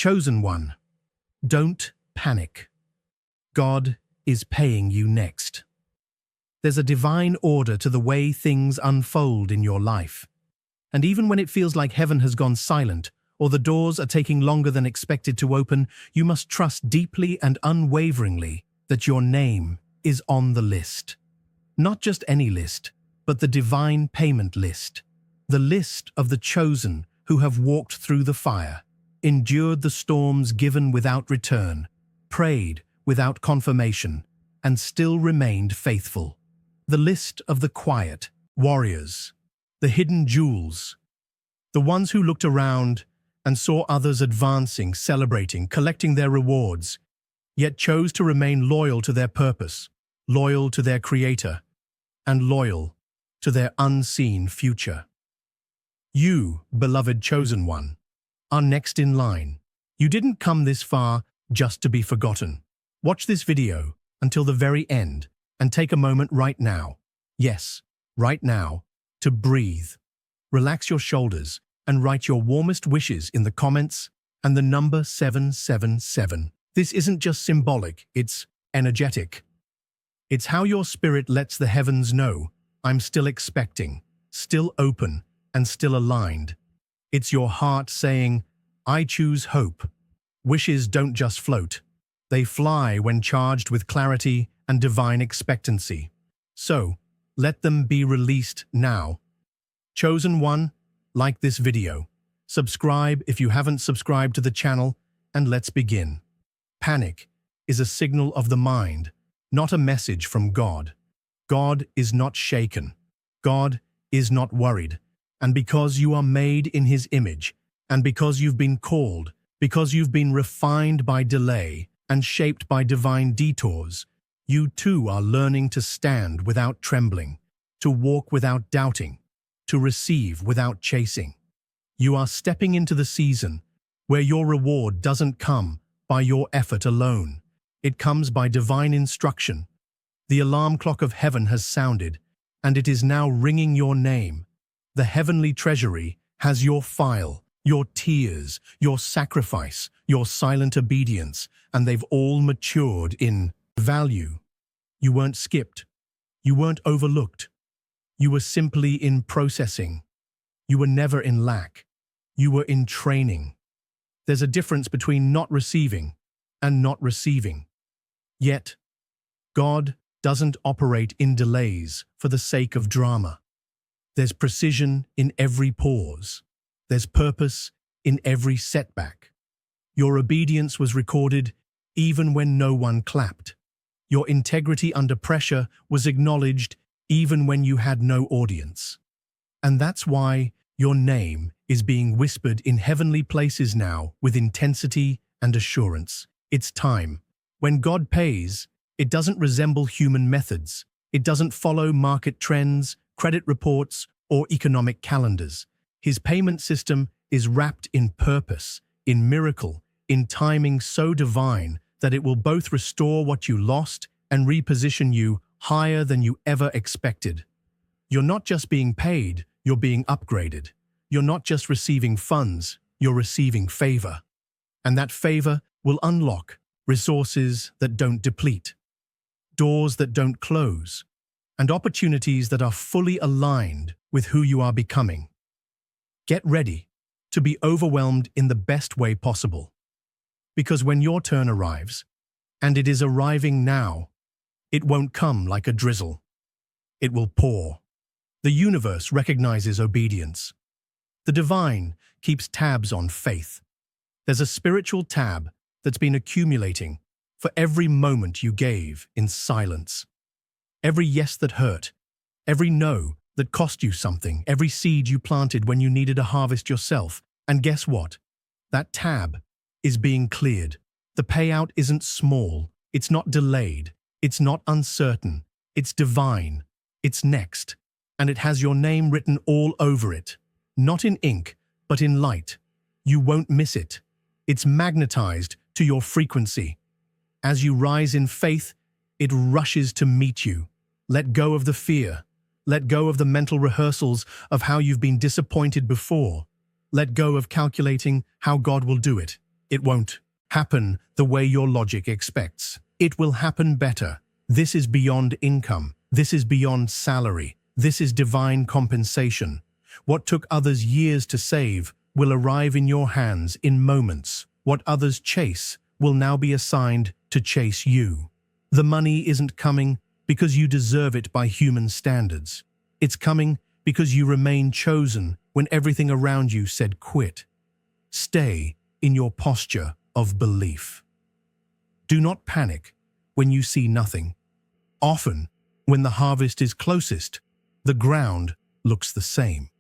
Chosen one, don't panic. God is paying you next. There's a divine order to the way things unfold in your life. And even when it feels like heaven has gone silent, or the doors are taking longer than expected to open, you must trust deeply and unwaveringly that your name is on the list. Not just any list, but the divine payment list. The list of the chosen who have walked through the fire, endured the storms given without return, prayed without confirmation, and still remained faithful. The list of the quiet warriors, the hidden jewels, the ones who looked around and saw others advancing, celebrating, collecting their rewards, yet chose to remain loyal to their purpose, loyal to their Creator, and loyal to their unseen future. You, beloved chosen one, are next in line. You didn't come this far just to be forgotten. Watch this video until the very end and take a moment right now, yes, right now, to breathe. Relax your shoulders and write your warmest wishes in the comments and the number 777. This isn't just symbolic, it's energetic. It's how your spirit lets the heavens know, I'm still expecting, still open, and still aligned. It's your heart saying, I choose hope. Wishes don't just float. They fly when charged with clarity and divine expectancy. So, let them be released now. Chosen one, like this video. Subscribe if you haven't subscribed to the channel, and let's begin. Panic is a signal of the mind, not a message from God. God is not shaken. God is not worried. And because you are made in His image, and because you've been called, because you've been refined by delay and shaped by divine detours, you too are learning to stand without trembling, to walk without doubting, to receive without chasing. You are stepping into the season where your reward doesn't come by your effort alone. It comes by divine instruction. The alarm clock of heaven has sounded, and it is now ringing your name. The heavenly treasury has your file, your tears, your sacrifice, your silent obedience, and they've all matured in value. You weren't skipped. You weren't overlooked. You were simply in processing. You were never in lack. You were in training. There's a difference between not receiving and not receiving. Yet, God doesn't operate in delays for the sake of drama. There's precision in every pause. There's purpose in every setback. Your obedience was recorded even when no one clapped. Your integrity under pressure was acknowledged even when you had no audience. And that's why your name is being whispered in heavenly places now with intensity and assurance. It's time. When God pays, it doesn't resemble human methods. It doesn't follow market trends, credit reports, or economic calendars. His payment system is wrapped in purpose, in miracle, in timing so divine that it will both restore what you lost and reposition you higher than you ever expected. You're not just being paid, you're being upgraded. You're not just receiving funds, you're receiving favor. And that favor will unlock resources that don't deplete, doors that don't close, and opportunities that are fully aligned with who you are becoming. Get ready to be overwhelmed in the best way possible. Because when your turn arrives, and it is arriving now, it won't come like a drizzle. It will pour. The universe recognizes obedience. The divine keeps tabs on faith. There's a spiritual tab that's been accumulating for every moment you gave in silence. Every yes that hurt, every no that cost you something, every seed you planted when you needed a harvest yourself. And guess what? That tab is being cleared. The payout isn't small, it's not delayed, it's not uncertain, it's divine, it's next, and it has your name written all over it. Not in ink, but in light. You won't miss it. It's magnetized to your frequency. As you rise in faith, it rushes to meet you. Let go of the fear. Let go of the mental rehearsals of how you've been disappointed before. Let go of calculating how God will do it. It won't happen the way your logic expects. It will happen better. This is beyond income. This is beyond salary. This is divine compensation. What took others years to save will arrive in your hands in moments. What others chase will now be assigned to chase you. The money isn't coming because you deserve it by human standards. It's coming because you remain chosen when everything around you said quit. Stay in your posture of belief. Do not panic when you see nothing. Often, when the harvest is closest, the ground looks the same.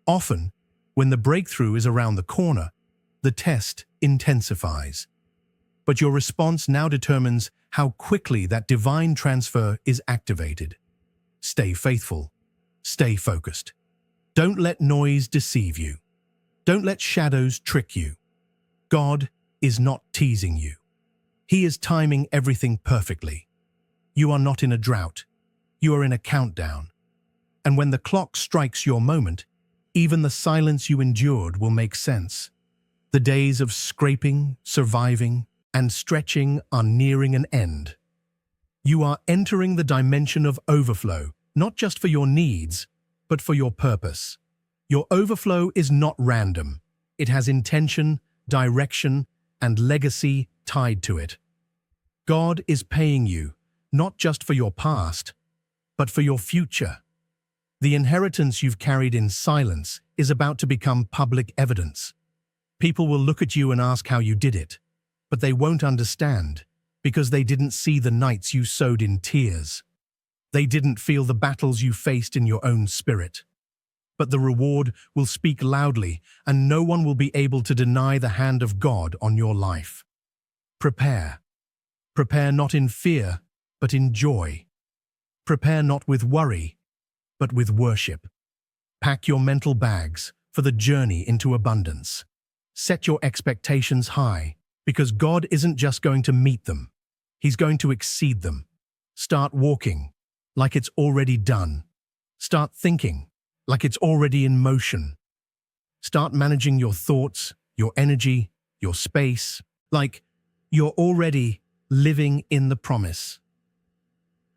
Often, when the breakthrough is around the corner, the test intensifies. But your response now determines how quickly that divine transfer is activated. Stay faithful. Stay focused. Don't let noise deceive you. Don't let shadows trick you. God is not teasing you. He is timing everything perfectly. You are not in a drought. You are in a countdown. And when the clock strikes your moment, even the silence you endured will make sense. The days of scraping, surviving, and stretching are nearing an end. You are entering the dimension of overflow, not just for your needs, but for your purpose. Your overflow is not random. It has intention, direction, and legacy tied to it. God is paying you, not just for your past, but for your future. The inheritance you've carried in silence is about to become public evidence. People will look at you and ask how you did it, but they won't understand because they didn't see the nights you sowed in tears. They didn't feel the battles you faced in your own spirit. But the reward will speak loudly, and no one will be able to deny the hand of God on your life. Prepare. Prepare not in fear, but in joy. Prepare not with worry, but with worship. Pack your mental bags for the journey into abundance. Set your expectations high, because God isn't just going to meet them. He's going to exceed them. Start walking like it's already done. Start thinking like it's already in motion. Start managing your thoughts, your energy, your space, like you're already living in the promise.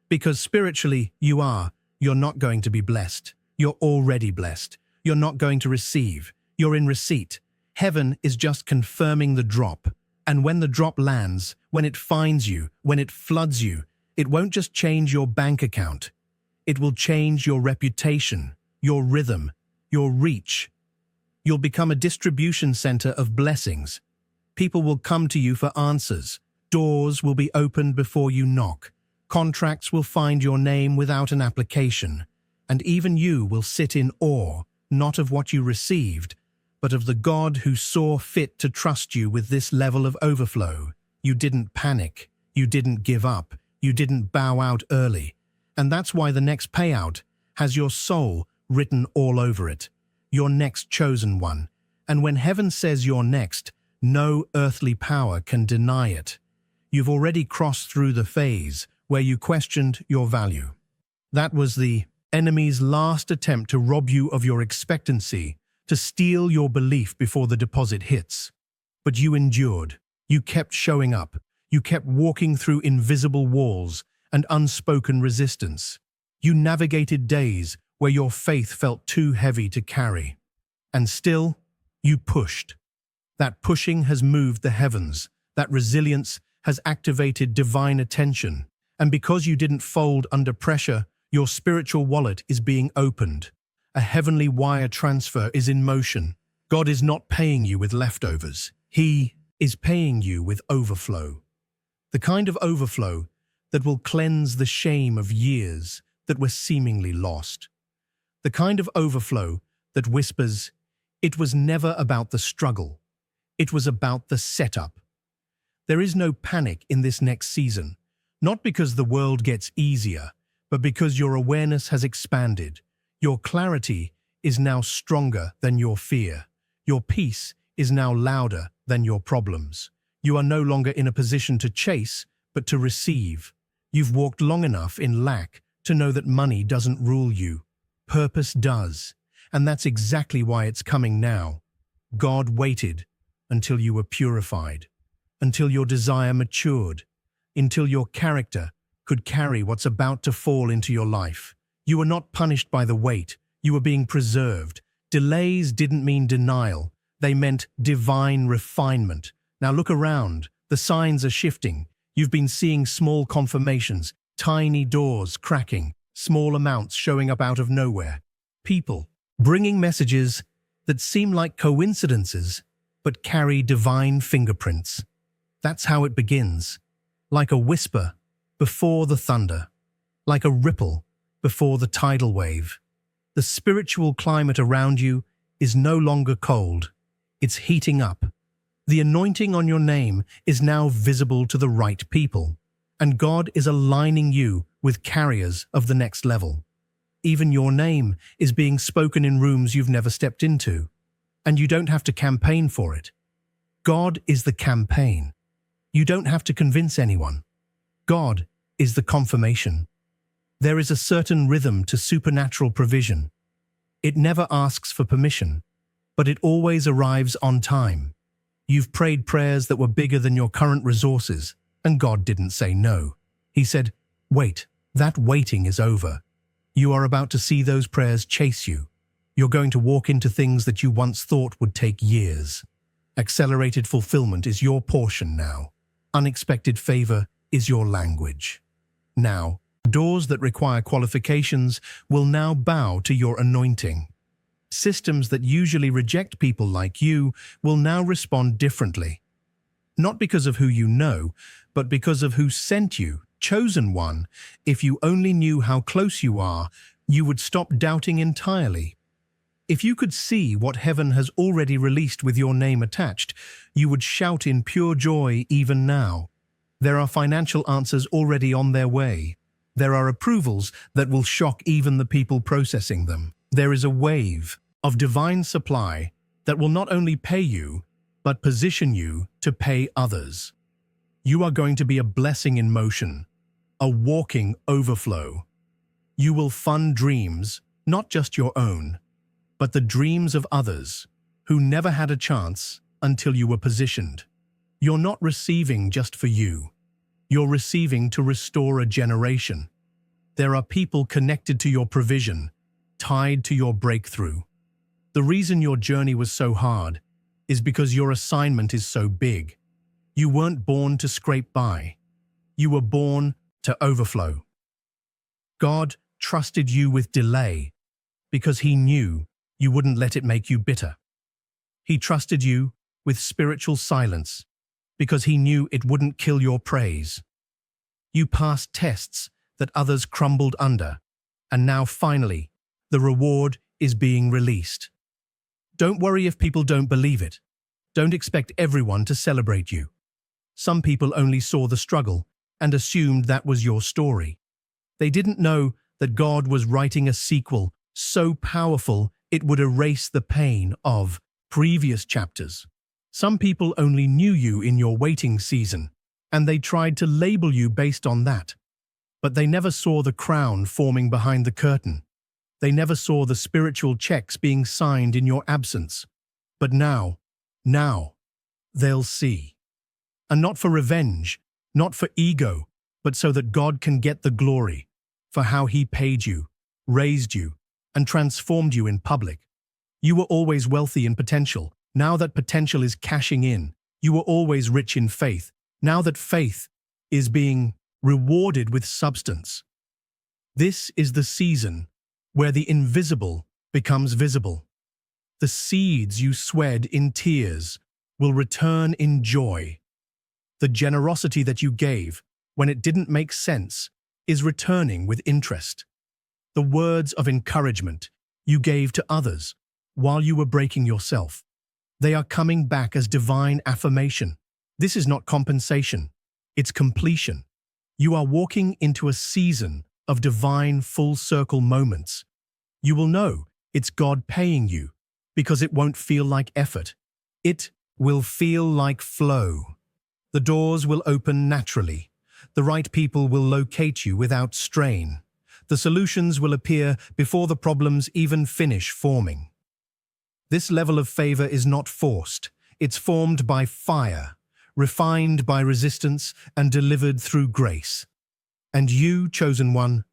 Because spiritually, you're not going to be blessed. You're already blessed. You're not going to receive. You're in receipt. Heaven is just confirming the drop. And when the drop lands, when it finds you, when it floods you, it won't just change your bank account. It will change your reputation, your rhythm, your reach. You'll become a distribution center of blessings. People will come to you for answers. Doors will be opened before you knock. Contracts will find your name without an application. And even you will sit in awe, not of what you received, but of the God who saw fit to trust you with this level of overflow. You didn't panic. You didn't give up. You didn't bow out early. And that's why the next payout has your soul written all over it. Your next chosen one. And when heaven says you're next, no earthly power can deny it. You've already crossed through the phase where you questioned your value. That was the enemy's last attempt to rob you of your expectancy, to steal your belief before the deposit hits. But you endured. You kept showing up. You kept walking through invisible walls and unspoken resistance. You navigated days where your faith felt too heavy to carry. And still, you pushed. That pushing has moved the heavens. That resilience has activated divine attention. And because you didn't fold under pressure, your spiritual wallet is being opened. A heavenly wire transfer is in motion. God is not paying you with leftovers. He is paying you with overflow. The kind of overflow that will cleanse the shame of years that were seemingly lost. The kind of overflow that whispers, it was never about the struggle. It was about the setup. There is no panic in this next season, not because the world gets easier, but because your awareness has expanded. Your clarity is now stronger than your fear. Your peace is now louder than your problems. You are no longer in a position to chase, but to receive. You've walked long enough in lack to know that money doesn't rule you. Purpose does. And that's exactly why it's coming now. God waited. until you were purified, until your desire matured, until your character could carry what's about to fall into your life. You were not punished by the weight, you were being preserved. Delays didn't mean denial, they meant divine refinement. Now look around, the signs are shifting. You've been seeing small confirmations, tiny doors cracking, small amounts showing up out of nowhere. People bringing messages that seem like coincidences, but carry divine fingerprints. That's how it begins, like a whisper before the thunder, like a ripple before the tidal wave. The spiritual climate around you is no longer cold, it's heating up. The anointing on your name is now visible to the right people, and God is aligning you with carriers of the next level. Even your name is being spoken in rooms you've never stepped into, and you don't have to campaign for it. God is the campaign. You don't have to convince anyone. God is the confirmation. There is a certain rhythm to supernatural provision. It never asks for permission, but it always arrives on time. You've prayed prayers that were bigger than your current resources, and God didn't say no. He said, wait, that waiting is over. You are about to see those prayers chase you. You're going to walk into things that you once thought would take years. Accelerated fulfillment is your portion now. Unexpected favor is your language. Now, doors that require qualifications will now bow to your anointing. Systems that usually reject people like you will now respond differently. Not because of who you know, but because of who sent you, chosen one. If you only knew how close you are, you would stop doubting entirely. If you could see what heaven has already released with your name attached, you would shout in pure joy even now. There are financial answers already on their way. There are approvals that will shock even the people processing them. There is a wave of divine supply that will not only pay you, but position you to pay others. You are going to be a blessing in motion, a walking overflow. You will fund dreams, not just your own, but the dreams of others who never had a chance until you were positioned. You're not receiving just for you. You're receiving to restore a generation. There are people connected to your provision, tied to your breakthrough. The reason your journey was so hard is because your assignment is so big. You weren't born to scrape by. You were born to overflow. God trusted you with delay because He knew you wouldn't let it make you bitter. He trusted you with spiritual silence because He knew it wouldn't kill your praise. You passed tests that others crumbled under, and now finally, the reward is being released. Don't worry if people don't believe it. Don't expect everyone to celebrate you. Some people only saw the struggle and assumed that was your story. They didn't know that God was writing a sequel so powerful it would erase the pain of previous chapters. Some people only knew you in your waiting season, and they tried to label you based on that. But they never saw the crown forming behind the curtain. They never saw the spiritual checks being signed in your absence. But now, they'll see. And not for revenge, not for ego, but so that God can get the glory for how He paid you, raised you, and transformed you in public. You were always wealthy in potential. Now that potential is cashing in. You were always rich in faith. Now that faith is being rewarded with substance. This is the season where the invisible becomes visible. The seeds you swed in tears will return in joy. The generosity that you gave when it didn't make sense is returning with interest. The words of encouragement you gave to others while you were breaking yourself, they are coming back as divine affirmation. This is not compensation, it's completion. You are walking into a season of divine full-circle moments. You will know it's God paying you because it won't feel like effort. It will feel like flow. The doors will open naturally. The right people will locate you without strain. The solutions will appear before the problems even finish forming. This level of favor is not forced. It's formed by fire, refined by resistance, and delivered through grace. And you, chosen one,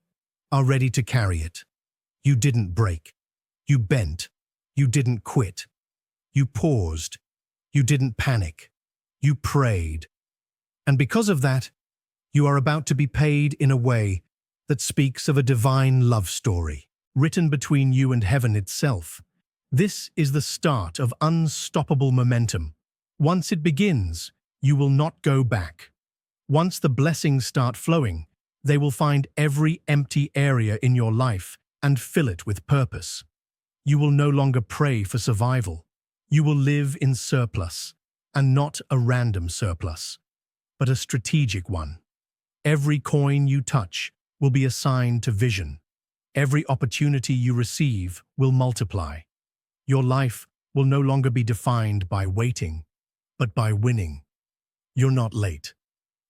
are ready to carry it. You didn't break. You bent. You didn't quit. You paused. You didn't panic. You prayed. And because of that, you are about to be paid in a way that speaks of a divine love story, written between you and heaven itself. This is the start of unstoppable momentum. Once it begins, you will not go back. Once the blessings start flowing, they will find every empty area in your life and fill it with purpose. You will no longer pray for survival. You will live in surplus, and not a random surplus, but a strategic one. Every coin you touch will be assigned to vision. Every opportunity you receive will multiply. Your life will no longer be defined by waiting, but by winning. You're not late.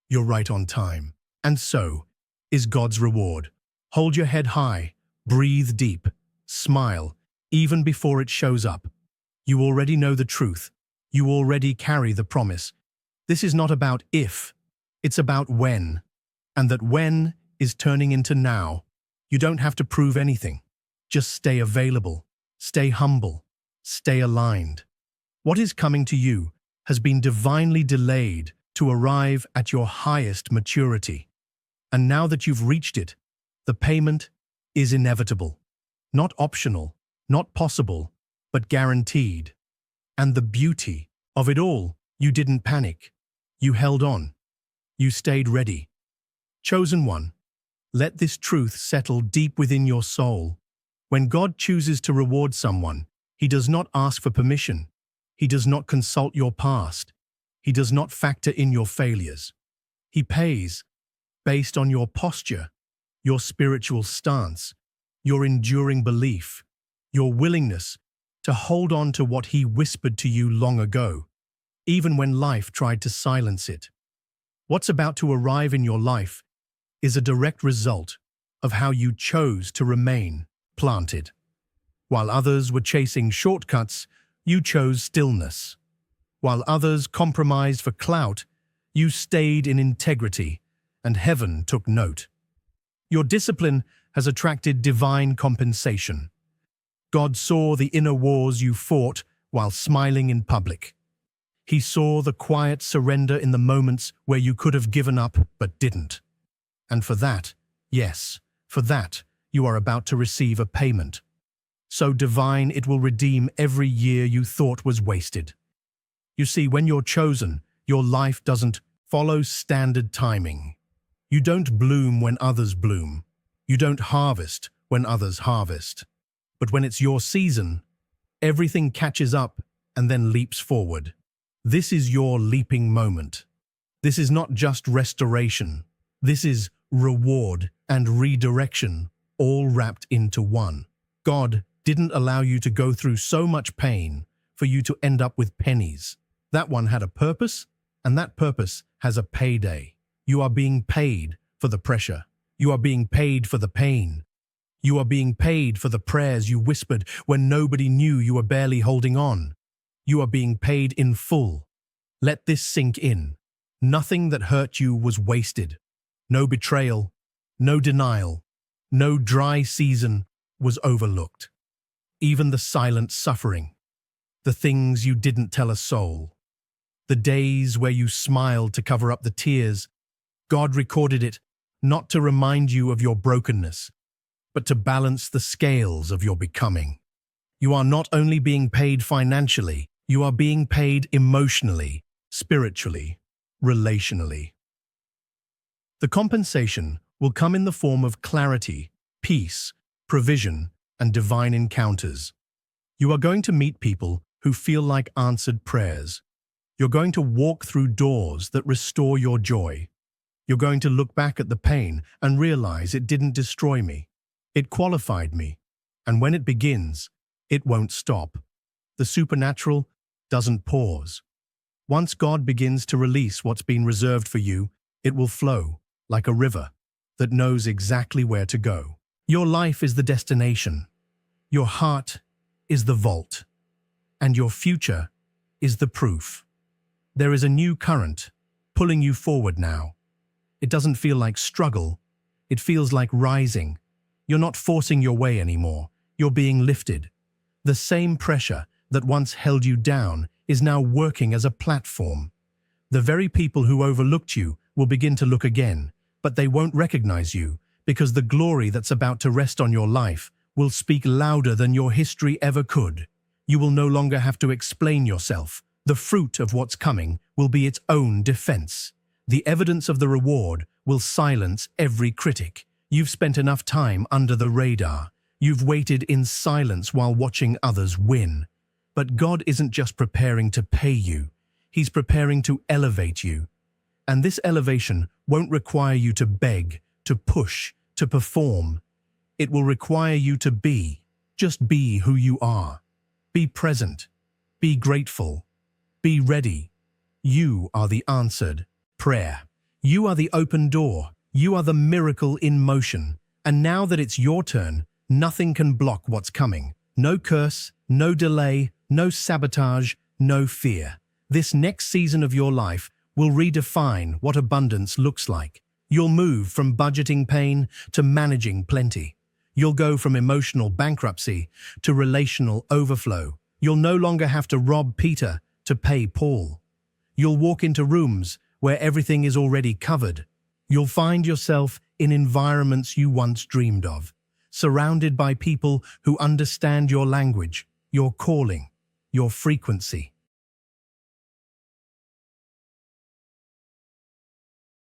You're right on time. And so is God's reward. Hold your head high, breathe deep, smile, even before it shows up. You already know the truth. You already carry the promise. This is not about if, it's about when. And that when is turning into now. You don't have to prove anything. Just stay available, stay humble, stay aligned. What is coming to you has been divinely delayed to arrive at your highest maturity. And now that you've reached it, the payment is inevitable. Not optional, not possible, but guaranteed. And the beauty of it all, you didn't panic. You held on. You stayed ready. Chosen one, let this truth settle deep within your soul. When God chooses to reward someone, He does not ask for permission. He does not consult your past. He does not factor in your failures. He pays based on your posture, your spiritual stance, your enduring belief, your willingness to hold on to what He whispered to you long ago, even when life tried to silence it. What's about to arrive in your life is a direct result of how you chose to remain planted. While others were chasing shortcuts, you chose stillness. While others compromised for clout, you stayed in integrity, and heaven took note. Your discipline has attracted divine compensation. God saw the inner wars you fought while smiling in public. He saw the quiet surrender in the moments where you could have given up but didn't. And for that, yes, for that, you are about to receive a payment. So divine it will redeem every year you thought was wasted. You see, when you're chosen, your life doesn't follow standard timing. You don't bloom when others bloom. You don't harvest when others harvest. But when it's your season, everything catches up and then leaps forward. This is your leaping moment. This is not just restoration. This is reward and redirection, all wrapped into one. God didn't allow you to go through so much pain for you to end up with pennies. That one had a purpose, and that purpose has a payday. You are being paid for the pressure. You are being paid for the pain. You are being paid for the prayers you whispered when nobody knew you were barely holding on. You are being paid in full. Let this sink in. Nothing that hurt you was wasted. No betrayal, no denial, no dry season was overlooked. Even the silent suffering, the things you didn't tell a soul, the days where you smiled to cover up the tears, God recorded it not to remind you of your brokenness, but to balance the scales of your becoming. You are not only being paid financially, you are being paid emotionally, spiritually, relationally. The compensation will come in the form of clarity, peace, provision, and divine encounters. You are going to meet people who feel like answered prayers. You're going to walk through doors that restore your joy. You're going to look back at the pain and realize it didn't destroy me. It qualified me. And when it begins, it won't stop. The supernatural doesn't pause. Once God begins to release what's been reserved for you, it will flow like a river that knows exactly where to go. Your life is the destination. Your heart is the vault. And your future is the proof. There is a new current, pulling you forward now. It doesn't feel like struggle. It feels like rising. You're not forcing your way anymore. You're being lifted. The same pressure that once held you down is now working as a platform. The very people who overlooked you will begin to look again, but they won't recognize you because the glory that's about to rest on your life will speak louder than your history ever could. You will no longer have to explain yourself. The fruit of what's coming will be its own defense. The evidence of the reward will silence every critic. You've spent enough time under the radar. You've waited in silence while watching others win. But God isn't just preparing to pay you. He's preparing to elevate you. And this elevation won't require you to beg, to push, to perform. It will require you to be. Just be who you are. Be present. Be grateful. Be ready. You are the answered prayer. You are the open door. You are the miracle in motion. And now that it's your turn, nothing can block what's coming. No curse, no delay, no sabotage, no fear. This next season of your life will redefine what abundance looks like. You'll move from budgeting pain to managing plenty. You'll go from emotional bankruptcy to relational overflow. You'll no longer have to rob Peter to pay Paul. You'll walk into rooms where everything is already covered. You'll find yourself in environments you once dreamed of, surrounded by people who understand your language, your calling, your frequency.